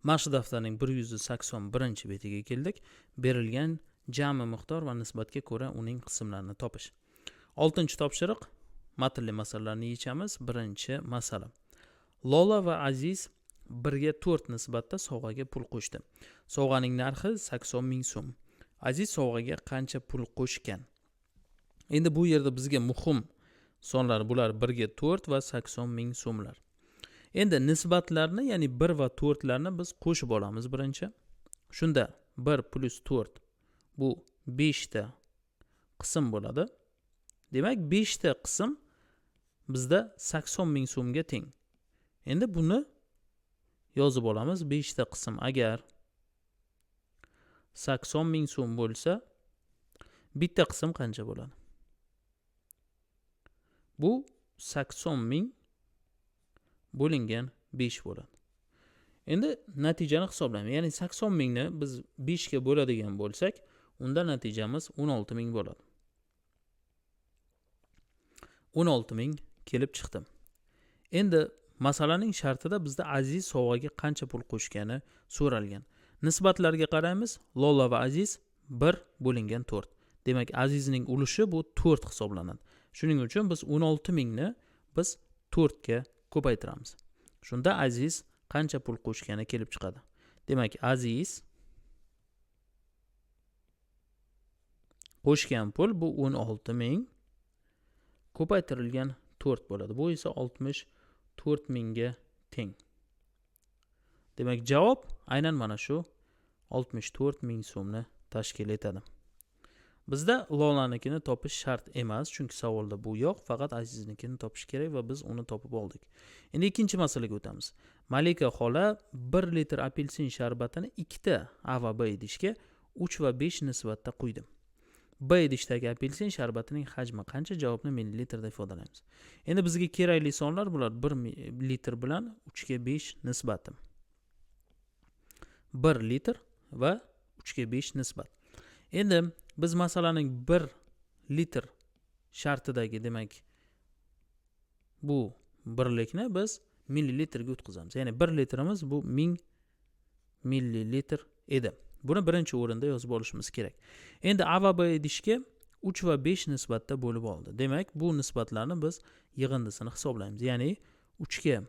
Mashq daftarining 181-betiga keldik. Berilgan jami miqdor va nisbatga ko'ra uning qismlarini topish. 6-topshiriq. Matnli masalalarni yechamiz. Birinchi masala. Lola va Aziz 1 ga 4 nisbatda sovg'aga pul qo'shdi. Sovg'aning narxi 80 ming so'm. Aziz sovg'aga qancha pul qo'shgan? Endi bu yerda bizga muhim sonlar bular 1 ga 4 va 80 ming so'mlar. Endi nisbatlarni, ya'ni 1 va 4 larni biz qo'shib olamiz birinchi. Shunda 1 plus 4 bu 5 ta qism bo'ladi. Demak 5 ta qism bizda 80 ming so'mga teng. Endi buni yozib olamiz. 5 ta qism agar 80 ming so'm bo'lsa, bitta qism qancha bo'ladi? Bu 80 ming bo'lingan 5 bo'ladi. Endi natijani hisoblaymiz. Ya'ni 80 mingni biz 5 ga bo'ladigan bo'lsak, unda natijamiz 16 ming bo'ladi. 16 ming kelib chiqdi. Endi masalaning shartida bizda Aziz sovg'aga qancha pul qo'shgani so'ralgan. Nisbatlarga qaraymiz. Lola va Aziz 1 bo'lingan 4. Demak, Azizning ulushi bu 4 hisoblanadi. Shuning uchun biz 16 mingni biz 4 ga ko'paytiramiz. Shunda Aziz qancha pul qo'shgani kelib chiqadi. Demak, Aziz qo'shgan pul bu 16 ming ko'paytirilgan 4 bo'ladi. Bu esa 64 mingga teng. Demak, javob aynan mana shu 64 ming so'mni tashkil etadi. Bizda Lolanikini topish shart emas, chunki savolda bu yo'q, faqat Aziznikini topish kerak va biz uni topib oldik. Endi ikkinchi masalaga o'tamiz. Malika xola 1 litr apelsin sharbatini 2 ta A va B idishga 3 va 5 nisbatda quydi. B idishdagi apelsin sharbatining hajmi qancha? Javobni millilitrda ifodalaymiz. Endi bizga kerakli sonlar bular 1 litr bilan 3 ga 5 nisbati. 1 litr va 3 ga 5 nisbat. Endi biz masalaning 1 litr shartidagi, demak, bu birlikni biz millilitrga o'tkazamiz. Ya'ni 1 litrimiz bu 1000 millilitr edi. Buni birinchi o'rinda yozib olishimiz kerak. Endi A va B idishga 3 va 5 nisbatda bo'lib oldi. Demak, bu nisbatlarni biz yig'indisini hisoblaymiz. Ya'ni 3 ga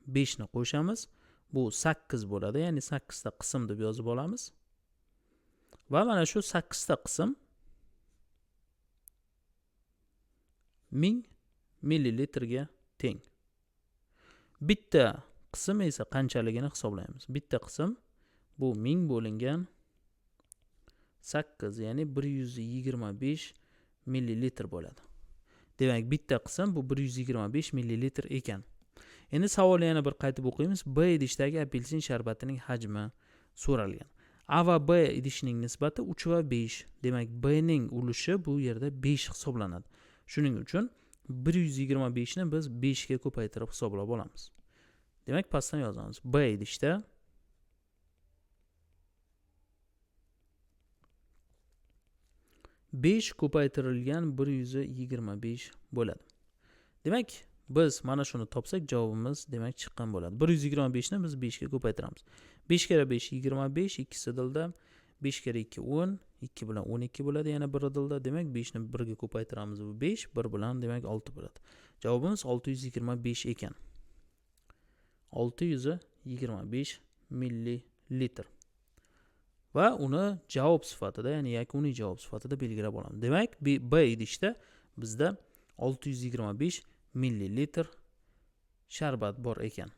5 ni qo'shamiz. Bu 8 bo'ladi. Ya'ni 8 ta qism deb yozib olamiz. Va mana shu 8 ta qism 1000 millilitrga teng. Bitta qism esa qanchaligini hisoblaymiz. Bitta qism bu 1000 bo'lingan 8, ya'ni 125 millilitr bo'ladi. Demak, bitta qism bu 125 millilitr ekan. Endi savolni yana bir qaytib o'qiymiz. B idishdagi apelsin sharbatining hajmi so'ralgan. A va B idishining nisbati 3 va 5. Demak, B ning ulushi bu yerda 5 hisoblanadi. Shuning uchun 125 ni biz 5 ga ko'paytirib hisoblab olamiz. Demak, pastdan yozamiz. B idishda 5 ko'paytirilgan 125 bo'ladi. Demak, biz mana shuni topsak javobimiz demak chiqqan bo'ladi. 125 ni biz 5 ga ko'paytiramiz. 5 kere 5 25, ikkisi dilda. 5 kere 2 10, 2 bilan 12 bo'ladi, yana biri dilda. Demak, 5 ni 1 ga ko'paytiramiz, bu 5, 1 bilan demak 6 bo'ladi. Javobimiz 625 ekan. 625 millilitr. Va uni javob sifatida, ya'ni yakuniy javob sifatida belgilab olamiz. Demak, B idishda bizda 625 millilitr sharbat bor ekan.